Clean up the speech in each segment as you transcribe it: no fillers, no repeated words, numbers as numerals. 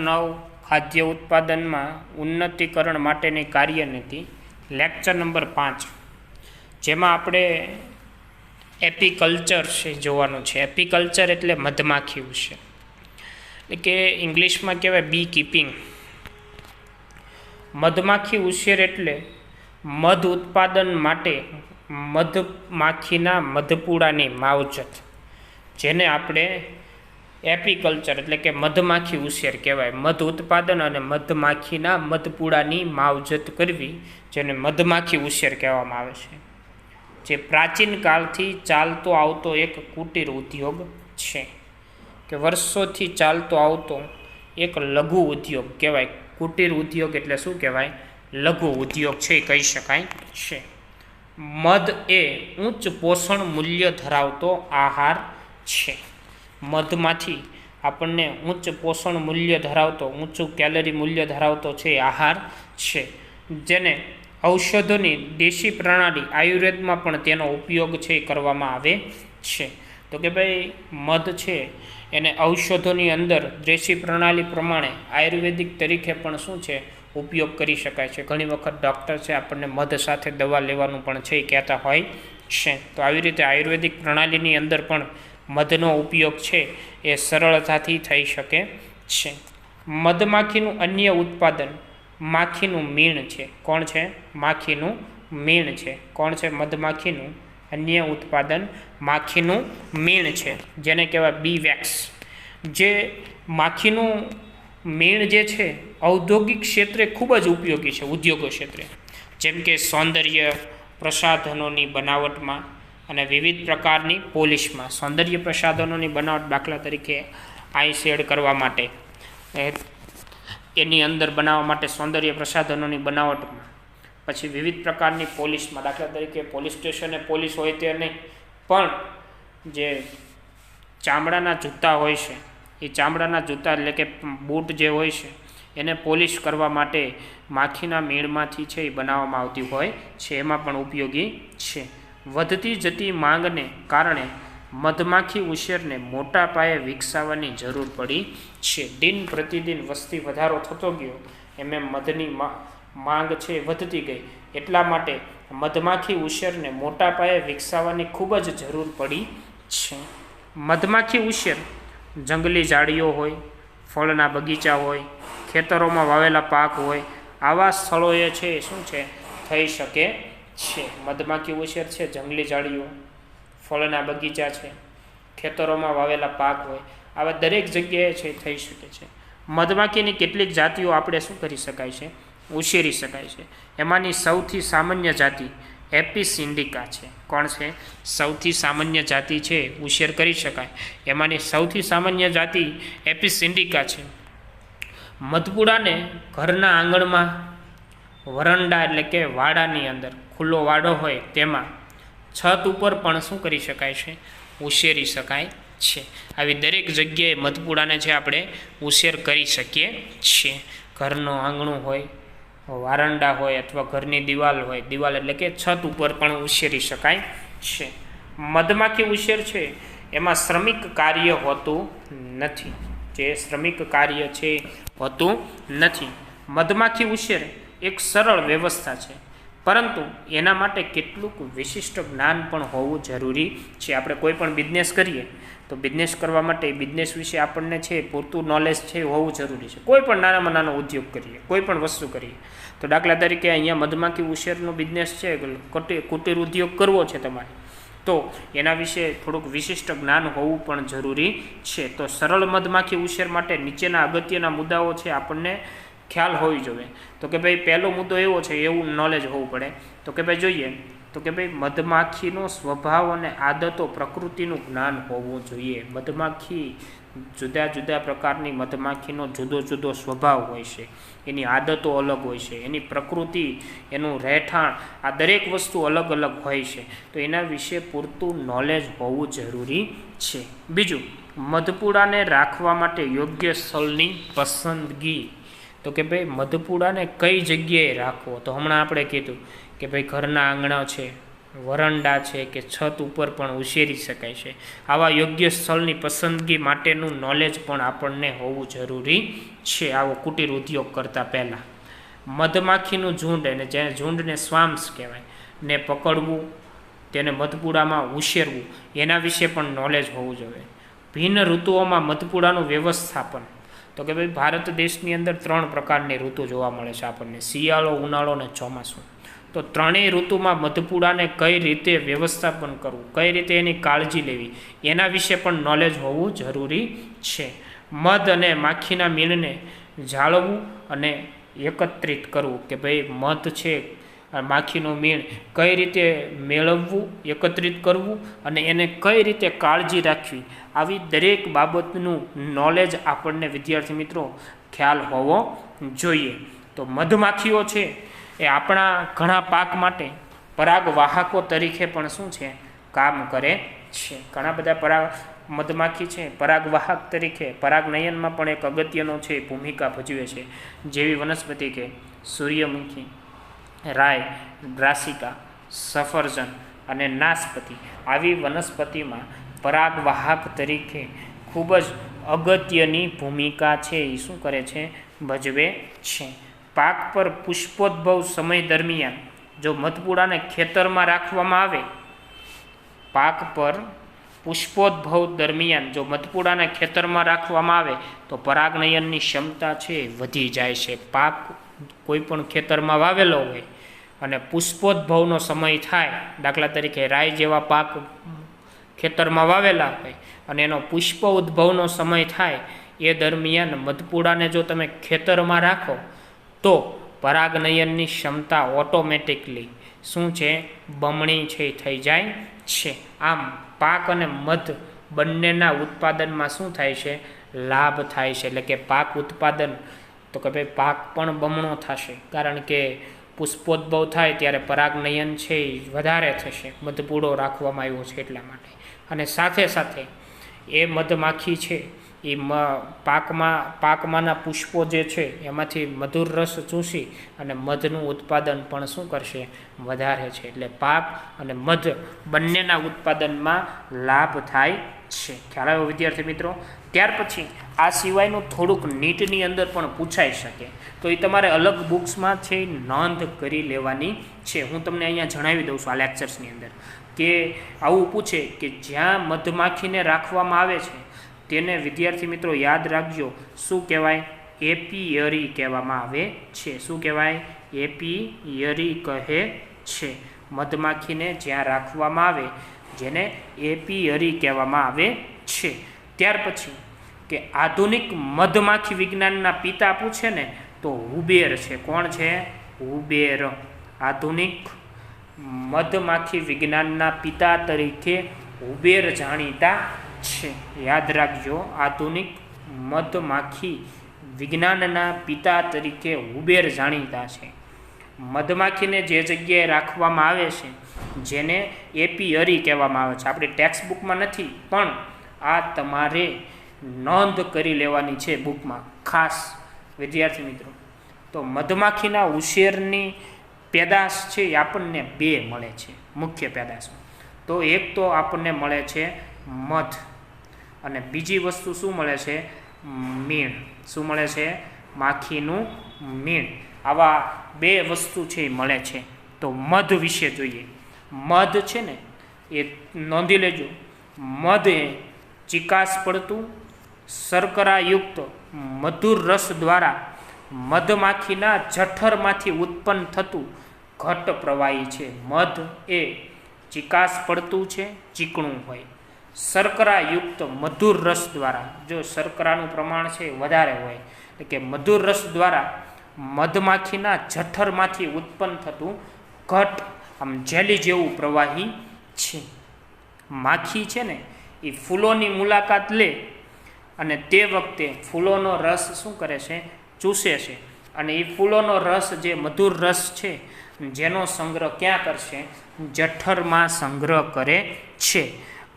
9 ખાદ્ય ઉત્પાદનમાં ઉન્નતીકરણ માટેની કાર્યનીતિ લેક્ચર નંબર 5 જેમાં આપણે એપીકલ્ચર છે જોવાનું છે। એપીકલ્ચર એટલે મધમાખી વિશે, એટલે કે ઇંગ્લિશમાં કહેવાય બી કીપિંગ। મધમાખી ઉછેર એટલે મધ ઉત્પાદન માટે મધમાખીના મધપૂડાની માવજત, જેને આપણે એપીકલ્ચર એટલે કે મધમાખી ઉછેર કહેવાય। મધ ઉત્પાદન અને મધમાખીના મધપૂડાની માવજત કરવી, જેને મધમાખી ઉછેર કહેવામાં આવે છે, જે પ્રાચીન કાળથી ચાલતો આવતો એક કુટીર ઉદ્યોગ છે, કે વર્ષોથી ચાલતો આવતો એક લઘુ ઉદ્યોગ કહેવાય। કુટીર ઉદ્યોગ એટલે શું કહેવાય? લઘુ ઉદ્યોગ છે કહી શકાય છે। મધ એ ઉચ્ચ પોષણ મૂલ્ય ધરાવતો આહાર છે। મધમાંથી આપણને ઉચ્ચ પોષણ મૂલ્ય ધરાવતો, ઊંચું કેલરી મૂલ્ય ધરાવતો છે આહાર છે, જેને ઔષધોની દેશી પ્રણાલી આયુર્વેદમાં પણ તેનો ઉપયોગ છે કરવામાં આવે છે। તો કે ભાઈ મધ છે એને ઔષધોની અંદર દેશી પ્રણાલી પ્રમાણે આયુર્વેદિક તરીકે પણ શું છે ઉપયોગ કરી શકાય છે। ઘણી વખત ડૉક્ટર છે આપણને મધ સાથે દવા લેવાનું પણ છે કહેતા હોય છે। તો આવી રીતે આયુર્વેદિક પ્રણાલીની અંદર પણ મધનો ઉપયોગ છે એ સરળતાથી થઈ શકે છે। મધમાખીનું અન્ય ઉત્પાદન માખીનું મીણ છે। કોણ છે? માખીનું મીણ છે। કોણ છે? મધમાખીનું અન્ય ઉત્પાદન માખીનું મીણ છે, જેને કહેવાય બી વેક્સ। જે માખીનું મીણ જે છે ઔદ્યોગિક ક્ષેત્રે ખૂબ જ ઉપયોગી છે, ઉદ્યોગો ક્ષેત્રે, જેમ કે સૌંદર્ય પ્રસાધનોની બનાવટમાં અને વિવિધ પ્રકારની પોલિશમાં। સૌંદર્ય પ્રસાધનોની બનાવટ, દાખલા તરીકે આઈ શેડ કરવા માટે, એની અંદર બનાવવા માટે સૌંદર્ય પ્રસાધનોની બનાવટમાં, પછી વિવિધ પ્રકારની પોલિશમાં, દાખલા તરીકે પોલીસ સ્ટેશને પોલીસ હોય તે નહીં, પણ જે ચામડાના જૂતા હોય છે એ ચામડાના જૂતા એટલે કે બૂટ જે હોય છે એને પોલિશ કરવા માટે માખીના મીણમાંથી છે એ બનાવવામાં આવતી હોય છે, એમાં પણ ઉપયોગી છે। વધતી જતી માંગને કારણે મધમાખી ઉછેરને મોટા પાયે વિકસાવવાની જરૂર પડી છે। દિન પ્રતિદિન વસ્તી વધારો થતો ગયો એમ મધની માંગ છે વધતી ગઈ, એટલા માટે મધમાખી ઉછેરને મોટા પાયે વિકસાવવાની ખૂબ જ જરૂર પડી છે। મધમાખી ઉછેર જંગલી ઝાડીઓ હોય, ફળના બગીચા હોય, ખેતરોમાં વાવેલા પાક હોય, આવા સ્થળોએ છે શું છે થઈ શકે છે। મધમાખી ઉછેર છે જંગલી ઝાડીઓ, ફળના બગીચા છે, ખેતરોમાં વાવેલા પાક હોય, આવા દરેક જગ્યાએ છે થઈ શકે છે। મધમાખીની કેટલીક જાતિઓ આપણે શું કરી શકાય છે? ઉછેરી શકાય છે। એમાંની સૌથી સામાન્ય જાતિ એપિસ ઇન્ડિકા છે। કોણ છે? સૌથી સામાન્ય જાતિ છે ઉછેર કરી શકાય, એમાંની સૌથી સામાન્ય જાતિ એપિસ ઇન્ડિકા છે। મધપૂડાને ઘરના આંગણમાં, વરંડા એટલે કે વાડાની અંદર, ખુલ્લો વાડો હોય તેમાં, છત ઉપર પણ શું કરી શકાય છે? ઉછેરી શકાય છે। આવી દરેક જગ્યાએ મધપૂડાને છે આપણે ઉછેર કરી શકીએ છીએ। ઘરનું આંગણું હોય, વારંડા હોય, અથવા ઘરની દિવાલ હોય, દિવાલ એટલે કે છત ઉપર પણ ઉછેરી શકાય છે। મધમાખી ઉછેર છે એમાં શ્રમિક કાર્ય હોતું નથી, જે શ્રમિક કાર્ય છે હોતું નથી। મધમાખી ઉછેર એક સરળ વ્યવસ્થા છે, પરંતુ એના માટે કેટલુંક વિશિષ્ટ જ્ઞાન પણ હોવું જરૂરી છે। આપણે કોઈ પણ બિઝનેસ કરીએ તો બિઝનેસ કરવા માટે બિઝનેસ વિશે આપણને છે પૂરતું નોલેજ છે હોવું જરૂરી છે। કોઈ પણ નાનામાં નાનો ઉદ્યોગ કરીએ, કોઈ પણ વસ્તુ કરીએ, તો દાખલા તરીકે અહીંયા મધમાખી ઉછેરનો બિઝનેસ છે, કુટીર ઉદ્યોગ કરવો છે તમારે, તો એના વિશે થોડુંક વિશિષ્ટ જ્ઞાન હોવું પણ જરૂરી છે। તો સરળ મધમાખી ઉછેર માટે નીચેના અગત્યના મુદ્દાઓ છે આપણને ખ્યાલ હોવી જોઈએ। તો કે ભાઈ પહેલો મુદ્દો એવો છે, એવું નોલેજ હોવું પડે, તો કે ભાઈ જોઈએ તો કે ભાઈ મધમાખીનો સ્વભાવ અને આદતો, પ્રકૃતિનું જ્ઞાન હોવું જોઈએ। મધમાખી જુદા જુદા પ્રકારની મધમાખીનો જુદો જુદો સ્વભાવ હોય છે, એની આદતો અલગ હોય છે, એની પ્રકૃતિ, એનું રહેઠાણ, આ દરેક વસ્તુ અલગ અલગ હોય છે, તો એના વિશે પૂરતું નોલેજ હોવું જરૂરી છે। બીજું, મધપૂડાને રાખવા માટે યોગ્ય સ્થળની પસંદગી, તો કે ભાઈ મધપૂડાને કઈ જગ્યાએ રાખવો, તો હમણાં આપણે કીધું કે ભાઈ ઘરના આંગણા છે, વરંડા છે કે છત ઉપર પણ ઉછેરી શકાય છે. આવા યોગ્ય સ્થળની પસંદગી માટેનું નોલેજ પણ આપણને હોવું જરૂરી છે, આવો કુટીર ઉદ્યોગ કરતાં પહેલાં. મધમાખીનું ઝુંડ, અને જેને ઝુંડને સ્વામ્સ કહેવાય, ને પકડવું, તેને મધપૂડામાં ઉછેરવું, એના વિશે પણ નોલેજ હોવું જોઈએ. ભિન્ન ઋતુઓમાં મધપૂડાનું વ્યવસ્થાપન, તો કે ભાઈ ભારત દેશની અંદર 3 પ્રકારની ઋતુ જોવા મળે છે આપણને: શિયાળો, ઉનાળો અને ચોમાસું. તો ત્રણેય ઋતુમાં મધપૂડાને કઈ રીતે વ્યવસ્થાપન કરવું, કઈ રીતે એની કાળજી લેવી, એના વિશે પણ નોલેજ હોવું જરૂરી છે. મધ અને માખીના મીણને જાળવવું અને એકત્રિત કરવું, કે ભાઈ મધ છે, માખીનું મીણ કઈ રીતે મેળવવું, એકત્રિત કરવું અને એને કઈ રીતે કાળજી રાખવી, આવી દરેક બાબતનું નોલેજ આપણને વિદ્યાર્થી મિત્રો ખ્યાલ હોવો જોઈએ. તો મધમાખીઓ છે એ આપણા ઘણા પાક માટે પરાગવાહકો તરીકે પણ શું છે, કામ કરે છે. ઘણા બધા મધમાખી છે પરાગવાહક તરીકે પરાગનયનમાં પણ એક અગત્યનો છે ભૂમિકા ભજવે છે. જેવી વનસ્પતિ કે સૂર્યમુખી, રાય, બ્રાસિકા, સફરજન અને નાશપતિ, આવી વનસ્પતિમાં પરાગવાહક તરીકે ખૂબ જ અગત્યની ભૂમિકા છે એ શું કરે છે, ભજવે છે. પાક પર પુષ્પોદ્ભવ સમય દરમિયાન જો મધપૂડાને ખેતરમાં રાખવામાં આવે, પાક પર પુષ્પોદ્ભવ દરમિયાન જો મધપૂડાને ખેતરમાં રાખવામાં આવે તો પરાગનયનની ક્ષમતા છે વધી જાય છે. પાક કોઈ પણ ખેતરમાં વાવેલો હોય અને પુષ્પોદ્ભવનો સમય થાય, દાખલા તરીકે રાઈ જેવા પાક ખેતરમાં વાવેલા હોય અને એનો પુષ્પ ઉદ્ભવનો સમય થાય, એ દરમિયાન મધપૂડાને જો તમે ખેતરમાં રાખો તો પરાગનયનની ક્ષમતા ઓટોમેટિકલી શું છે, બમણી છે થઈ જાય છે. આમ પાક અને મધ બંનેના ઉત્પાદનમાં શું થાય છે, લાભ થાય છે. એટલે કે પાક ઉત્પાદન, તો કે ભાઈ પાક પણ બમણો થશે, કારણ કે પુષ્પોદ્ભવ થાય ત્યારે પરાગનયન છે એ વધારે થશે, મધપૂડો રાખવામાં આવ્યો છે એટલા માટે. અને સાથે સાથે એ મધમાખી છે એ પાકમાંના પુષ્પો જે છે એમાંથી મધુર રસ ચૂસી અને મધનું ઉત્પાદન પણ શું કરશે, વધારે છે. એટલે પાક અને મધ બંનેના ઉત્પાદનમાં લાભ થાય છે. ખ્યાલ આવ્યો વિદ્યાર્થી મિત્રો? ત્યાર પછી આ સિવાયનું થોડુંક નીટની અંદર પણ પૂછાઈ શકે, તો એ તમારે અલગ બુક્સમાં છે નોંધ કરી લેવાની છે. હું તમને અહીંયા જણાવી દઉં છું આ લેક્ચર્સની અંદર કે આવું પૂછે કે જ્યાં મધમાખીને રાખવામાં આવે છે તેને વિદ્યાર્થી મિત્રો યાદ રાખજો, શું કહેવાય, એપિયરી કહેવામાં આવે છે. શું કહેવાય, એપિયરી કહે છે. મધમાખીને જ્યાં રાખવામાં આવે જેને એપિયરી કહેવામાં આવે છે. ત્યાર પછી કે આધુનિક મધમાખી વિજ્ઞાનના પિતા પૂછે ને તો હુબેર છે. કોણ છે? હુબેર. આધુનિક મધમાખી વિજ્ઞાનના પિતા તરીકે હુબેર જાણીતા છે. યાદ રાખજો, આધુનિક મધમાખી વિજ્ઞાનના પિતા તરીકે હુબેર જાણીતા છે. મધમાખીને જે જગ્યાએ રાખવામાં આવે છે જેને એપિયરી કહેવામાં આવે છે, આપણી ટેક્સ્ટ બુકમાં નથી પણ આ તમારે નોંધ કરી લેવાની છે બુકમાં ખાસ વિદ્યાર્થી મિત્રો. તો મધમાખીના ઉછેરની પેદાશ છે એ આપણને 2 મળે છે, મુખ્ય પેદાશો. તો એક તો આપણને મળે છે મધ, અને બીજી વસ્તુ શું મળે છે, મીણ. શું મળે છે? માખીનું મીણ. આવા 2 વસ્તુ છે એ મળે છે. તો મધ વિશે જોઈએ. મધ છે ને એ નોંધી લેજો, મધ એ ચિકાસ પડતું શર્કરાયુક્ત મધુર રસ દ્વારા મધમાખીના જઠરમાંથી ઉત્પન્ન થતું ઘટ પ્રવાહી છે. મધ એ ચિકાસ પડતું છે, ચીકણું હોય, શર્કરાયુક્ત મધુર રસ દ્વારા, જો શર્કરાનું પ્રમાણ છે વધારે હોય, એટલે કે મધુર રસ દ્વારા મધમાખીના જઠરમાંથી ઉત્પન્ન થતું ઘટ, આમ જેલી જેવું પ્રવાહી છે. માખી છે ને એ ફૂલોની મુલાકાત લે અને તે વખતે ફૂલોનો રસ શું કરે છે, ચૂસે છે. અને એ ફૂલોનો રસ જે મધુર રસ છે જેનો સંગ્રહ ક્યાં કરશે, જઠરમાં સંગ્રહ કરે છે.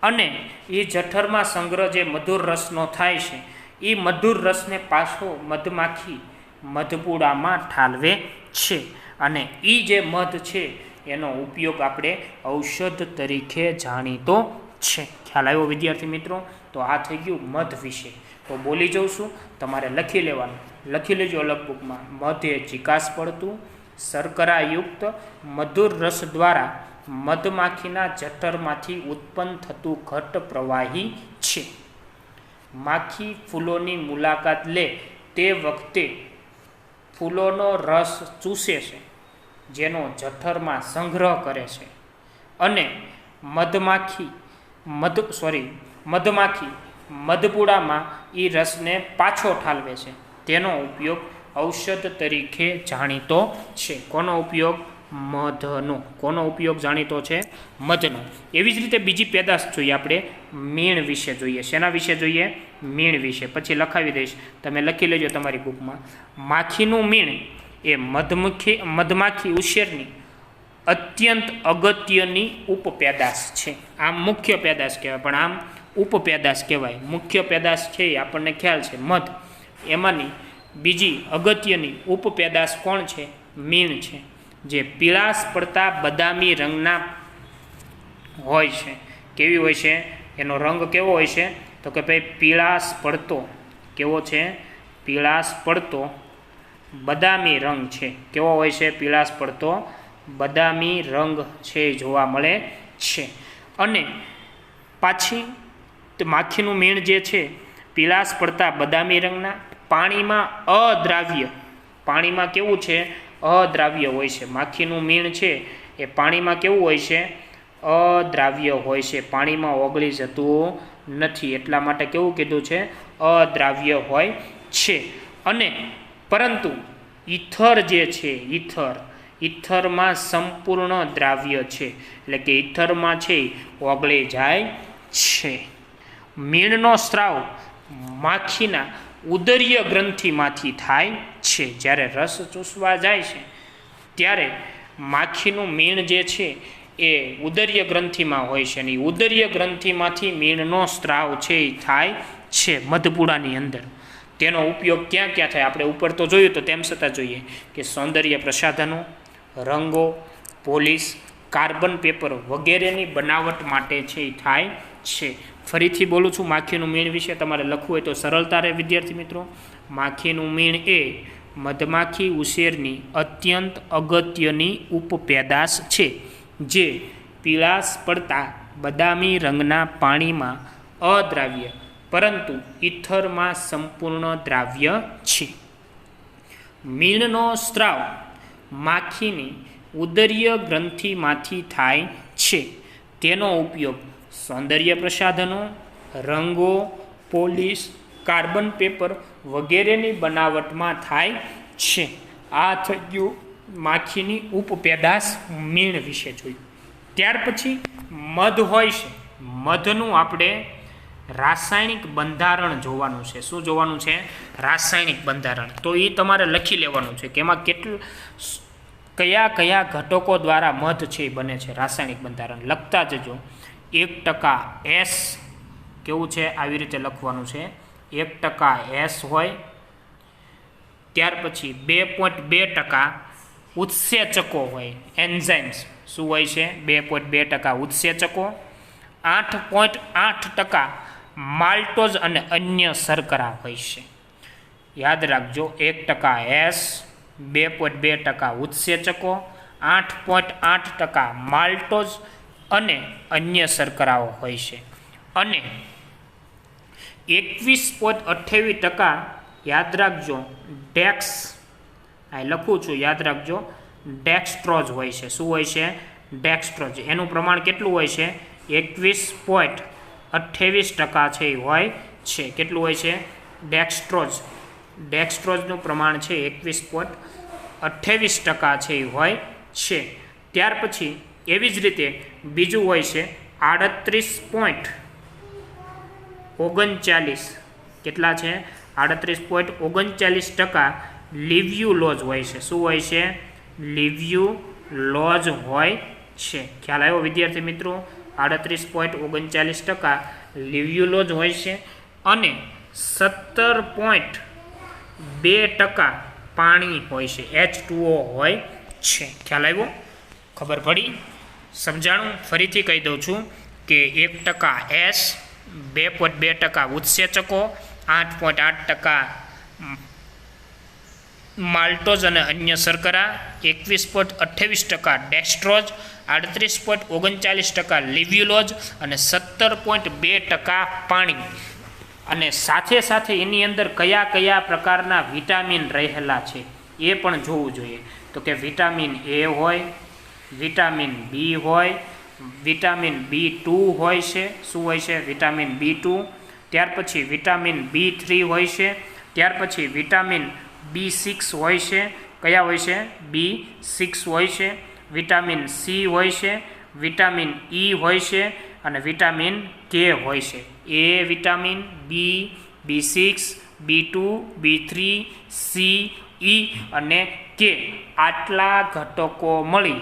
અને એ જઠરમાં સંગ્રહ જે મધુર રસનો થાય છે એ મધુર રસને પાછો મધમાખી મધપૂડામાં ઠાલવે છે. અને એ જે મધ છે એનો ઉપયોગ આપણે ઔષધ તરીકે જાણીતો છે. ખ્યાલ આવ્યો વિદ્યાર્થી મિત્રો? તો આ થઈ ગયું મધ વિશે. તો બોલી જઉં છું, તમારે લખી લેવાનું. લખી લેજો અલગ બુકમાં. મધ એ ચિકાસ પડતું શર્કરાયુક્ત મધુર રસ દ્વારા મધમાખીના જઠરમાંથી ઉત્પન્ન થતું ઘટ પ્રવાહી છે. માખી ફૂલોની મુલાકાત લે તે વખતે ફૂલોનો રસ ચૂસે છે, જેનો જઠરમાં સંગ્રહ કરે છે, અને મધમાખી મધપુડામાં એ રસને પાછો ઠાલવે છે. તેનો ઉપયોગ ઔષધ તરીકે જાણીતો છે. કોનો ઉપયોગ? મધનો. કોનો ઉપયોગ જાણીતો છે? મધનો. એવી જ રીતે બીજી પેદાશ જોઈએ આપણે, મીણ વિશે જોઈએ. શેના વિશે જોઈએ? મીણ વિશે. પછી લખાવી દઈશ, તમે લખી લેજો તમારી બુકમાં. માખીનું મીણ એ મધમાખી ઉછેરની અત્યંત અગત્યની ઉપપેદાશ છે. આમ મુખ્ય પેદાશ કહેવાય, પણ આમ ઉપપેદાશ કહેવાય. મુખ્ય પેદાશ છે એ આપણને ખ્યાલ છે મધ. એમાંની બીજી અગત્યની ઉપપેદાશ કોણ છે? મીણ છે, જે પીળાશ પડતા બદામી રંગના હોય છે. કેવી હોય છે? એનો રંગ કેવો હોય છે? તો કે ભાઈ પીળાશ પડતો. કેવો છે? પીળાશ પડતો બદામી રંગ છે. કેવો હોય છે? પીળાશ પડતો બદામી રંગ છે, જોવા મળે છે. અને પાછી માખીનું મીણ જે છે પીળાશ પડતા બદામી રંગના, પાણીમાં અદ્રાવ્ય. પાણીમાં કેવું છે? અદ્રાવ્ય હોય છે. માખીનું મીણ છે એ પાણીમાં કેવું હોય છે? અદ્રાવ્ય હોય છે. પાણીમાં ઓગળી જતું નથી, એટલા માટે કેવું કીધું છે? અદ્રાવ્ય હોય છે. અને પરંતુ ઈથર જે છે, ઈથરમાં સંપૂર્ણ દ્રાવ્ય છે, એટલે કે ઈથરમાં છે ઓગળી જાય છે. મીણનો સ્ત્રાવ માખીના ઉદરીય ગ્રંથિમાંથી થાય છે. જ્યારે રસ ચૂસવા જાય છે ત્યારે માખીનું મીણ જે છે એ ઉદરીય ગ્રંથિમાં હોય છે, અને ઉદરીય ગ્રંથિમાંથી મીણનો સ્ત્રાવ છે એ થાય છે મધપુડાની અંદર. તેનો ઉપયોગ ક્યાં ક્યાં થાય? આપણે ઉપર તો જોયું, તો તેમ છતાં જોઈએ કે સૌંદર્ય પ્રસાધનો, રંગો, પોલીસ, કાર્બન પેપર વગેરેની બનાવટ માટે છે એ થાય છે. ફરીથી બોલું છું માખીનું મીણ વિશે. તમારે લખવું હોય તો સરળતા રહે વિદ્યાર્થી મિત્રો. માખીનું મીણ એ મધમાખી ઉછેરની અત્યંત અગત્યની ઉપપેદાશ છે, જે પીળાશ પડતા બદામી રંગના પાણીમાં અદ્રાવ્ય પરંતુ ઈથરમાં સંપૂર્ણ દ્રાવ્ય છે. મીણનો સ્ત્રાવ માખીની ઉદરીય ગ્રંથિમાંથી થાય છે. તેનો ઉપયોગ સૌંદર્ય પ્રસાધનો, રંગો, પોલીસ, કાર્બન પેપર વગેરેની બનાવટમાં થાય છે. આ થઈ ગયું માખીની ઉપપેદાશ મીણ વિશે જોયું. ત્યાર પછી મધ હોય છે. મધનું આપણે રાસાયણિક બંધારણ જોવાનું છે. શું જોવાનું છે? રાસાયણિક બંધારણ. તો એ તમારે લખી લેવાનું છે કે એમાં કયા કયા ઘટકો દ્વારા મધ છે એ બને છે. રાસાયણિક બંધારણ લખતા જજો. 1% S કેવું છે? આવી રીતે લખવાનું છે. 1% S હોય. ત્યાર પછી 2.2% ઉત્સેચકો હોય, એન્ઝાઇમ્સ. શું હોય છે? 2.2% ઉત્સેચકો. 8.8% માલ્ટોઝ અને અન્ય શર્કરા હોય છે. યાદ રાખજો, 1% S, 2.2% ઉત્સેચકો, 8.8% માલ્ટોઝ અને અન્ય શર્કરાઓ હોય છે. અને 21.28% યાદ રાખજો ડેક્સ, આ લખું છું યાદ રાખજો, ડેક્સ્ટ્રોઝ હોય છે. શું હોય છે? ડેક્સ્ટ્રોઝ. એનું પ્રમાણ કેટલું હોય છે? 21.28% છે એ હોય છે. કેટલું હોય છે? ડેક્સ્ટ્રોઝનું પ્રમાણ છે 21.28% છે એ હોય છે. ત્યાર પછી એવી જ રીતે બીજું હોય છે 38.39. કેટલા છે? 38.39% લિવ્યુલોઝ હોય છે. શું હોય છે? લિવ્યુલોઝ હોય છે. ખ્યાલ આવ્યો વિદ્યાર્થી મિત્રો? 38.39% લિવ્યુલોઝ હોય છે. અને 17.2% પાણી હોય છે, H2O હોય છે. ખ્યાલ આવ્યો? ખબર પડી? સમજાણું? ફરીથી કહી દઉં છું કે 1% એસ, 2.2% ઉત્સેચકો, 8.8% માલ્ટોઝ અને અન્ય શર્કરા, 21.28% ડેક્સ્ટ્રોઝ, 38.39% લિવ્યુલોઝ અને 17.2% પાણી. અને સાથે સાથે એની અંદર કયા કયા પ્રકારના વિટામિન રહેલા છે એ પણ જોવું જોઈએ. તો કે વિટામિન એ હોય, વિટામિન બી હોય, વિટામિન B2 હોય છે. શું હોય છે? Vitamin B2. ત્યાર પછી વિટામિન B3 હોય છે. ત્યાર પછી વિટામિન B6 હોય છે. કયા હોય છે? B6 હોય છે. વિટામિન C હોય છે, વિટામિન E હોય છે અને વિટામિન K હોય છે. એ વિટામિન, બી, B6, B2, B3, C, E અને K આટલા ઘટકો મળી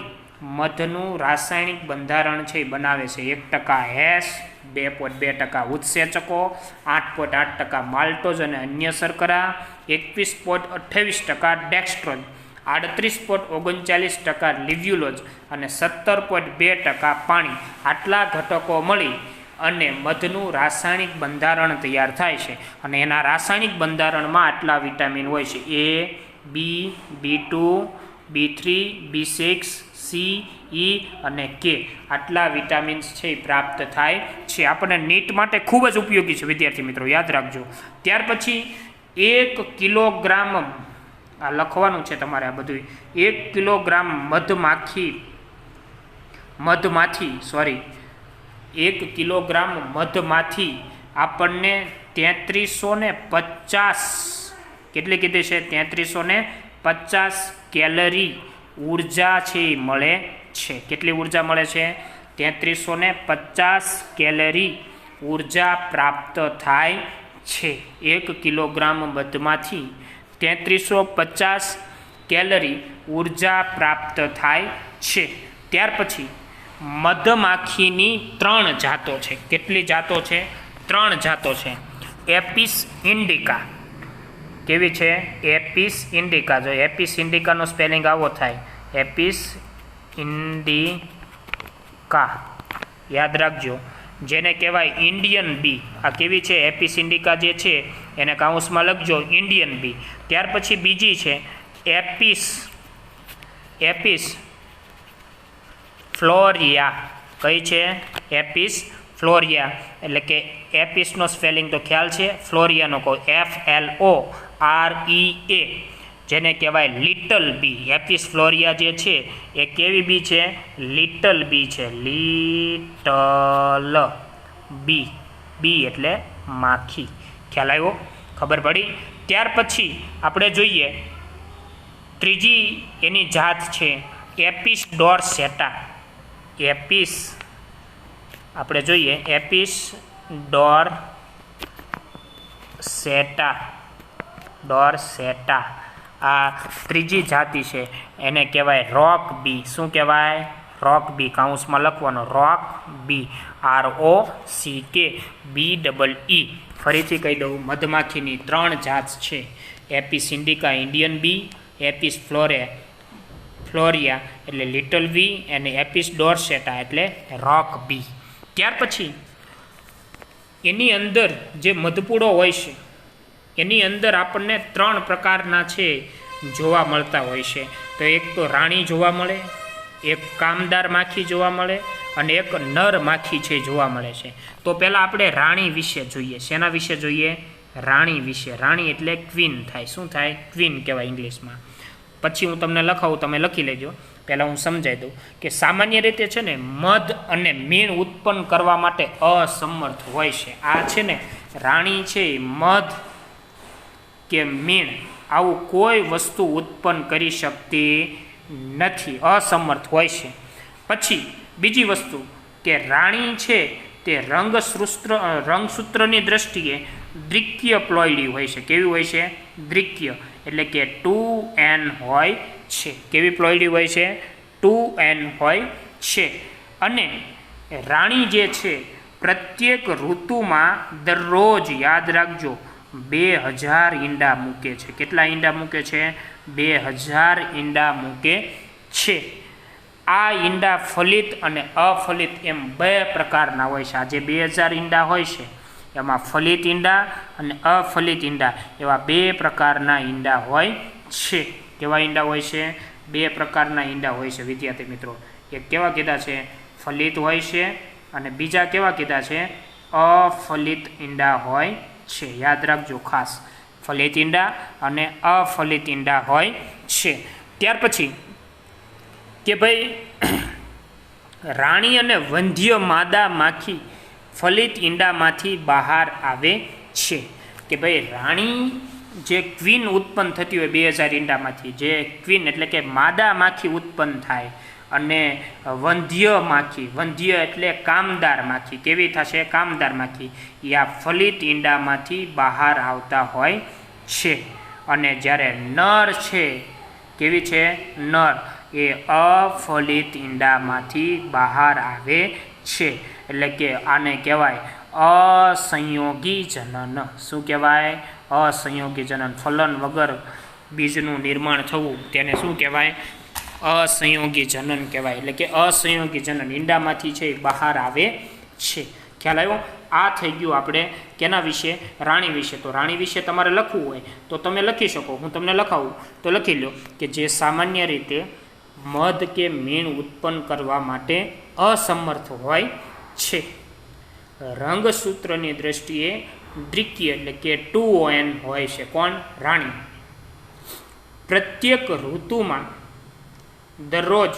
મધનું રાસાયણિક બંધારણ છે એ બનાવે છે. 1% એસ, 2.2% ઉત્સેચકો, 8.8% માલ્ટોઝ અને અન્ય શર્કરા, 21.28% ડેક્સ્ટ્રોઝ, 38.39% લિવ્યુલોઝ અને 17.2% પાણી. આટલા ઘટકો મળી અને મધનું રાસાયણિક બંધારણ તૈયાર થાય છે. અને એના રાસાયણિક બંધારણમાં આટલા વિટામિન હોય છે: એ, બી, B2, B3, B6, C, E અને K. આટલા વિટામિન્સ છે એ પ્રાપ્ત થાય છે. આપણને નીટ માટે ખૂબ જ ઉપયોગી છે વિદ્યાર્થી મિત્રો, યાદ રાખજો. ત્યાર પછી 1 કિલોગ્રામ, આ લખવાનું છે તમારે આ બધું, 1 કિલોગ્રામ મધમાંથી 1 કિલોગ્રામ મધમાંથી આપણને 3350, કેટલી કીધી છે? 3350 કેલરી ઉર્જા છે એ મળે છે. કેટલી ઉર્જા મળે છે? 3350 કેલરી ઉર્જા પ્રાપ્ત થાય છે. 1 કિલોગ્રામ મધમાંથી 3350 કેલરી ઉર્જા પ્રાપ્ત થાય છે. ત્યાર પછી મધમાખીની 3 જાતો છે. કેટલી જાતો છે? 3 જાતો છે. એપિસ ઇન્ડિકા. કેવી છે? એપિસ ઇન્ડિકા. જો એપિસ ઇન્ડિકાનો સ્પેલિંગ આવો થાય, એપિસ ઇન્ડિકા, યાદ રાખજો. જેને કહેવાય ઇન્ડિયન બી. આ કેવી છે? એપિસ ઇન્ડિકા જે છે એને કાઉન્સમાં લખજો, ઇન્ડિયન બી. ત્યાર પછી બીજી છે એપિસ ફ્લોરિયા. કઈ છે? એપિસ ફ્લોરિયા. એટલે કે એપિસનો સ્પેલિંગ તો ખ્યાલ છે, ફ્લોરિયાનો કહો, FLOREA, જેને કહેવાય લિટલ બી. એપિસ ફ્લોરિયા જે છે એ કેવી બી છે? લિટલ બી છે. લિટલ બી. બી એટલે માખી. ખ્યાલ આવ્યો? ખબર પડી? ત્યાર પછી આપણે જોઈએ ત્રીજી એની જાત છે એપિસ ડોર્સેટા. એપિસ આપણે જોઈએ એપિસ ડોર્સેટા. આ ત્રીજી જાતિ છે, એને કહેવાય રોક બી. શું કહેવાય? રોક બી. કાઉન્સમાં લખવાનો રોક બી, ROCKBEE. ફરીથી કહી દઉં, મધમાખીની 3 જાત છે: એપિસ ઇન્ડિકા ઇન્ડિયન બી, એપિસ ફ્લોરિયા એટલે લિટલ બી અને એપિસ ડોર્સેટા એટલે રોક બી. ત્યાર પછી એની અંદર જે મધપૂડો હોય છે એની અંદર આપણને 3 પ્રકારના છે જોવા મળતા હોય છે. તો એક તો રાણી જોવા મળે, એક કામદાર માખી જોવા મળે અને એક નર માખી છે જોવા મળે છે. તો પહેલાં આપણે રાણી વિશે જોઈએ. શેના વિશે જોઈએ? રાણી વિશે. રાણી એટલે ક્વીન થાય. શું થાય? ક્વીન કહેવાય ઇંગ્લિશમાં. પછી હું તમને લખાવું, તમે લખી લેજો. પહેલાં હું સમજાવી દઉં કે સામાન્ય રીતે છે ને મધ અને મીણ ઉત્પન્ન કરવા માટે અસમર્થ હોય છે. આ છે ને રાણી છે મધ કે મીણ આવું કોઈ વસ્તુ ઉત્પન્ન કરી શકતી નથી, અસમર્થ હોય છે. પછી બીજી વસ્તુ કે રાણી છે તે રંગસૂત્રની દ્રષ્ટિએ દ્વિકીય પ્લોયડી હોય છે. કેવી હોય છે? દ્વિકીય એટલે કે 2N હોય છે. કેવી પ્લોયડી હોય છે? 2N હોય છે. અને રાણી જે છે પ્રત્યેક ઋતુમાં દરરોજ, યાદ રાખજો, 2000 ઈંડા મૂકે છે. કેટલા ઈંડા મૂકે છે? 2000 ઈંડા મૂકે છે. આ ઈંડા ફલિત અને અફલિત એમ બે પ્રકારના હોય છે. આ જે 2000 ઈંડા હોય છે એમાં ફલિત ઈંડા અને અફલિત ઈંડા એવા બે પ્રકારના ઈંડા હોય છે. કેવા ઈંડા હોય છે? બે પ્રકારના ઈંડા હોય છે વિદ્યાર્થી મિત્રો. એક કેવા કીધા છે? ફલિત હોય છે અને બીજા કેવા કીધા છે? અફલિત ઈંડા હોય છે. યાદ રાખજો ખાસ, ફલિત ઈંડા અને અફલિત ઈંડા હોય છે. ત્યાર પછી કે ભાઈ રાણી અને વંધ્ય માદા માખી ફલિત ઈંડામાંથી બહાર આવે છે. કે ભાઈ રાણી જે ક્વીન ઉત્પન્ન થતી હોય 2000 ઈંડામાંથી, જે ક્વીન એટલે કે માદા માખી ઉત્પન્ન થાય, અને વંધ્ય માખી, વંધ્ય એટલે કામદાર માખી, કેવી થશે? કામદાર માખી, એ આ ફલિત ઈંડામાંથી બહાર આવતા હોય છે. અને જ્યારે નર છે, કેવી છે? નર, એ અફલિત ઈંડામાંથી બહાર આવે છે. એટલે કે આને કહેવાય અસંયોગી જનન. શું કહેવાય? અસંયોગી જનન. ફલન વગર બીજનું નિર્માણ થવું તેને શું કહેવાય? અસંયોગી જનન કહેવાય. એટલે કે અસંયોગી જનન ઈંડામાંથી છે બહાર આવે છે. ખ્યાલ આવ્યો? આ થઈ ગયું આપણે કેના વિશે? રાણી વિશે. તો રાણી વિશે તમારે લખવું હોય તો તમે લખી શકો. હું તમને લખાવું તો લખી લો કે જે સામાન્ય રીતે મધ કે મીણ ઉત્પન્ન કરવા માટે અસમર્થ હોય છે. રંગસૂત્રની દ્રષ્ટિએ દ્વિકીય એટલે કે 2ON હોય છે. કોણ? રાણી. પ્રત્યેક ઋતુમાં દરરોજ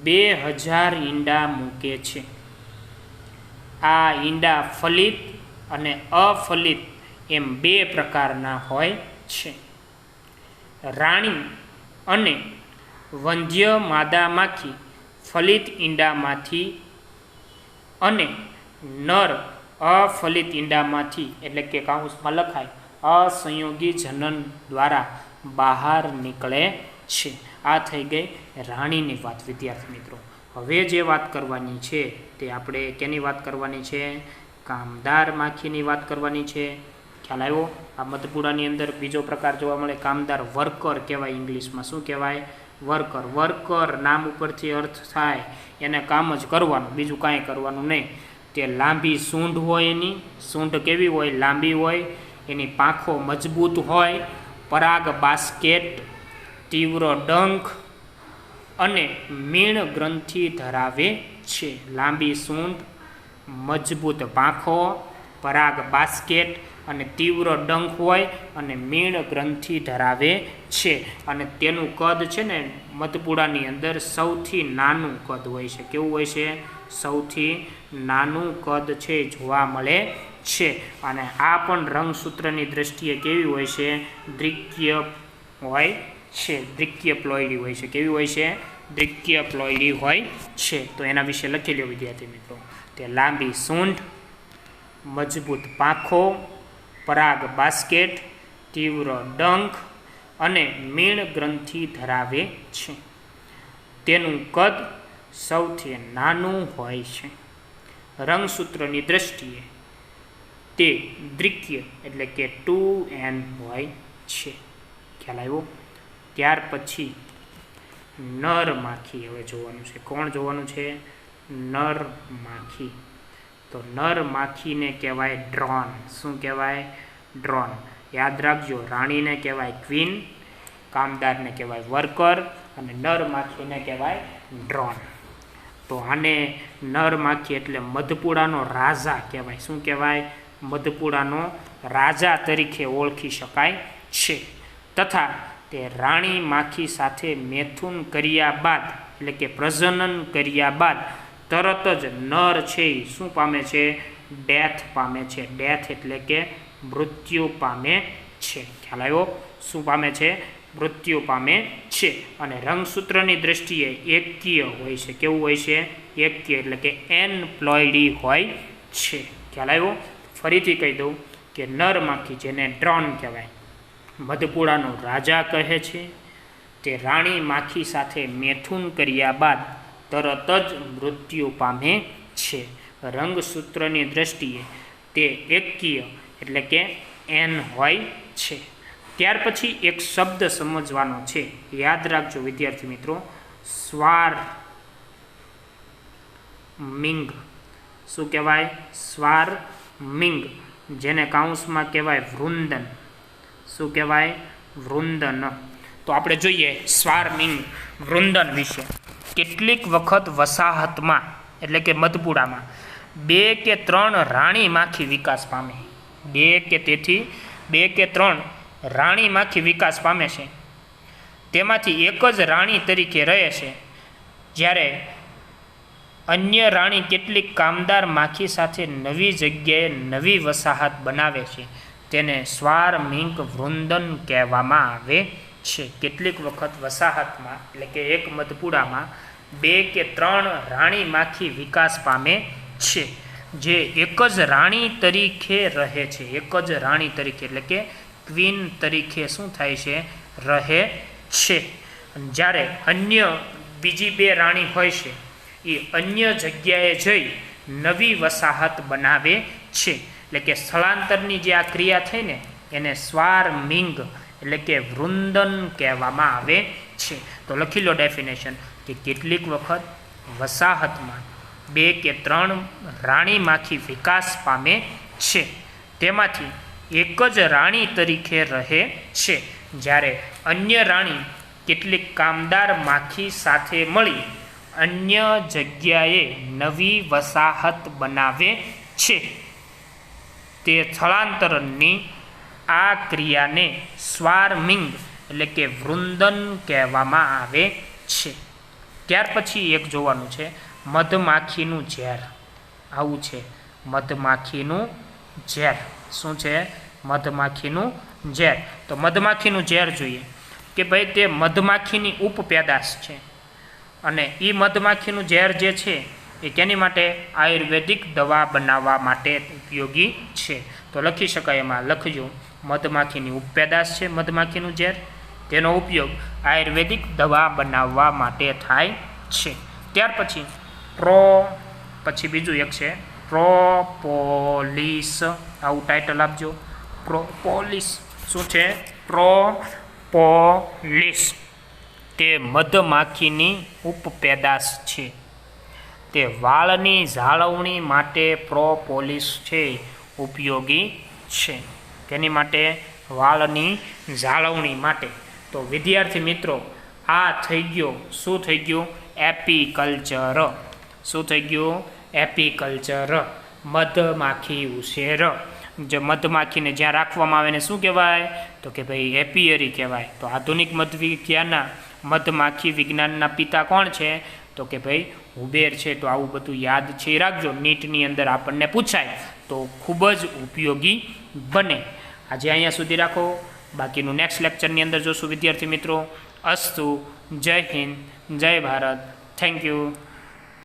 2000 ઈંડા મૂકે છે. આ ઈંડા ફલિત અને અફલિત એમ બે પ્રકારના હોય છે. રાણી અને વંધ્ય માદા માખી ફલિત ઈંડામાંથી અને નર અફલિત ઈંડામાંથી, એટલે કે કાઉન્સમાં લખાય અસંયોગી જનન દ્વારા બહાર નીકળે છે. આ થઈ ગઈ રાણીની વાત વિદ્યાર્થી મિત્રો. હવે જે વાત કરવાની છે તે આપણે કેની વાત કરવાની છે? કામદાર માખીની વાત કરવાની છે. ખ્યાલ આવ્યો? આ મધપુડાની અંદર બીજો પ્રકાર જોવા મળે, કામદાર, વર્કર કહેવાય ઇંગ્લિશમાં. શું કહેવાય? વર્કર. વર્કર નામ ઉપરથી અર્થ થાય એને કામ જ કરવાનું, બીજું કાંઈ કરવાનું નહીં. તે લાંબી સૂંઢ હોય, એની સૂંઢ કેવી હોય? લાંબી હોય. એની પાંખો મજબૂત હોય. પરાગ બાસ્કેટ, તીવ્ર ડંખ અને મીણ ગ્રંથિ ધરાવે છે. લાંબી સૂંઢ, મજબૂત પાંખો, પરાગ બાસ્કેટ અને તીવ્ર ડંખ હોય અને મીણ ગ્રંથિ ધરાવે છે. અને તેનું કદ છે ને મધપુડાની અંદર સૌથી નાનું કદ હોય છે. કેવું હોય છે? સૌથી નાનું કદ છે જોવા મળે છે. અને આ પણ રંગસૂત્રની દ્રષ્ટિએ કેવી હોય છે? દ્વિકીય હોય છે. દ્વિકીય પ્લોઇડી હોય છે. કેવી હોય છે? દ્વિકીય પ્લોઇડી હોય છે. તો એના વિશે લખી લો વિદ્યાર્થી મિત્રો. તે લાંબી સૂંઢ, મજબૂત પાંખો, પરાગ બાસ્કેટ, તીવ્ર ડંખ અને મીણ ગ્રંથિ ધરાવે છે. તેનું કદ સૌથી નાનું હોય છે. રંગસૂત્રની દ્રષ્ટિએ તે દ્વિકીય એટલે કે 2N હોય છે. ખ્યાલ આવ્યો? ત્યાર પછી નર માખી હવે જોવાનું છે. કોણ જોવાનું છે? નર માખી. તો નર માખીને કહેવાય ડ્રોન. શું કહેવાય? ડ્રોન. યાદ રાખજો, રાણીને કહેવાય ક્વીન, કામદારને કહેવાય વર્કર અને નર માખીને કહેવાય ડ્રોન. તો આને નર માખી એટલે મધપુડાનો રાજા કહેવાય. શું કહેવાય? મધપુડાનો રાજા તરીકે ઓળખી શકાય છે. તથા તે રાણી માખી સાથે મેથુન કર્યા બાદ એટલે કે પ્રજનન કર્યા બાદ તરત જ નર છે એ શું પામે છે? ડેથ પામે છે. ડેથ એટલે કે મૃત્યુ પામે છે. ખ્યાલ આવ્યો? શું પામે છે? મૃત્યુ પામે છે. અને રંગસૂત્રની દ્રષ્ટિએ એકકીય હોય છે. કેવું હોય છે? એકકીય એટલે કે એનપ્લોઇડી હોય છે. ખ્યાલ આવ્યો? ફરીથી કહી દઉં કે નર માખી જેને ડ્રોન કહેવાય, મધપુડાનો રાજા કહે છે, તે રાણી માખી સાથે મેથુન કર્યા બાદ તરત જ મૃત્યુ પામે છે. રંગસૂત્રની દ્રષ્ટિએ તે એકકીય એટલે કે એન હોય છે. ત્યાર પછી એક શબ્દ સમજવાનો છે. યાદ રાખજો વિદ્યાર્થી મિત્રો, સ્વાર્મિંગ. શું કહેવાય? સ્વાર્મિંગ, જેને કાઉન્સમાં કહેવાય વૃંદન. શું કહેવાય? વૃંદન. તો આપણે જોઈએ સ્વાર્મિંગ વૃંદન વિશે. કેટલીક વખત વસાહતમાં એટલે કે મધપુડામાં 2 કે 3 રાણી માખી વિકાસ પામે. 2 કે 3 રાણી માખી વિકાસ પામે છે. તેમાંથી એક જ રાણી તરીકે રહે છે, જ્યારે અન્ય રાણી કેટલીક કામદાર માખી સાથે નવી જગ્યાએ નવી વસાહત બનાવે છે. તેને સ્વાર્મિંગ વૃંદન કહેવામાં આવે છે. કેટલીક વખત વસાહતમાં એટલે કે એક મધપુડામાં 2 કે 3 રાણી માખી વિકાસ પામે છે, જે એક જ રાણી તરીકે રહે છે. એક જ રાણી તરીકે એટલે કે ક્વીન તરીકે શું થાય છે? રહે છે. જ્યારે અન્ય બીજી 2 રાણી હોય છે એ અન્ય જગ્યાએ જઈ નવી વસાહત બનાવે છે. એટલે કે સ્થળાંતરની જે આ ક્રિયા થઈ ને એને સ્વાર્મિંગ એટલે કે વૃંદન કહેવામાં આવે છે. તો લખી લો ડેફિનેશન કે કેટલીક વખત વસાહતમાં 2 કે 3 રાણી માખી વિકાસ પામે છે, તેમાંથી એક જ રાણી તરીકે રહે છે, જ્યારે અન્ય રાણી કેટલીક કામદાર માખી સાથે મળી અન્ય જગ્યાએ નવી વસાહત બનાવે છે. તે સ્થળાંતરની આ ક્રિયાને સ્વાર્મિંગ એટલે કે વૃંદન કહેવામાં આવે છે. ત્યાર પછી એક જોવાનું છે મધમાખીનું ઝેર. આવું છે મધમાખીનું ઝેર. શું છે? મધમાખીનું ઝેર. તો મધમાખીનું ઝેર જોઈએ કે ભાઈ તે મધમાખીની ઉપપેદાશ છે, અને એ મધમાખીનું ઝેર જે છે એ કેની માટે? આયુર્વેદિક દવા બનાવવા માટે ઉપયોગી છે. તો લખી શકાય, એમાં લખજો મધમાખીની ઉપપેદાશ છે મધમાખીનું ઝેર, તેનો ઉપયોગ આયુર્વેદિક દવા બનાવવા માટે થાય છે. ત્યાર પછી પછી બીજું એક છે પ્રોપોલિસ. આવું ટાઇટલ આપજો, પ્રોપોલિસ. શું છે? પ્રોપોલિસ. તે મધમાખીની ઉપપેદાશ છે. તે વાળની જાળવણી માટે પ્રોપોલિસ છે ઉપયોગી છે. તેની માટે? વાળની જાળવણી માટે. તો વિદ્યાર્થી મિત્રો, આ થઈ ગયો. શું થઈ ગયું? એપીકલ્ચર. શું થઈ ગયું? એપીકલ્ચર. મધમાખી ઉછેર. જે મધમાખીને જ્યાં રાખવામાં આવે ને શું કહેવાય? તો કે ભાઈ એપિયરી કહેવાય. તો આધુનિક મધવિજ્ઞાનના મધમાખી વિજ્ઞાનના પિતા કોણ છે? તો કે ભાઈ હુબેર છે. તો આવું બધું યાદ છે એ રાખજો, નીટની અંદર આપણને પૂછાય તો ખૂબ જ ઉપયોગી બને. આજે અહીંયા સુધી રાખો, બાકીનું નેક્સ્ટ લેક્ચરની અંદર જોશું વિદ્યાર્થી મિત્રો. અસ્તુ. જય હિન્દ, જય ભારત. Thank you.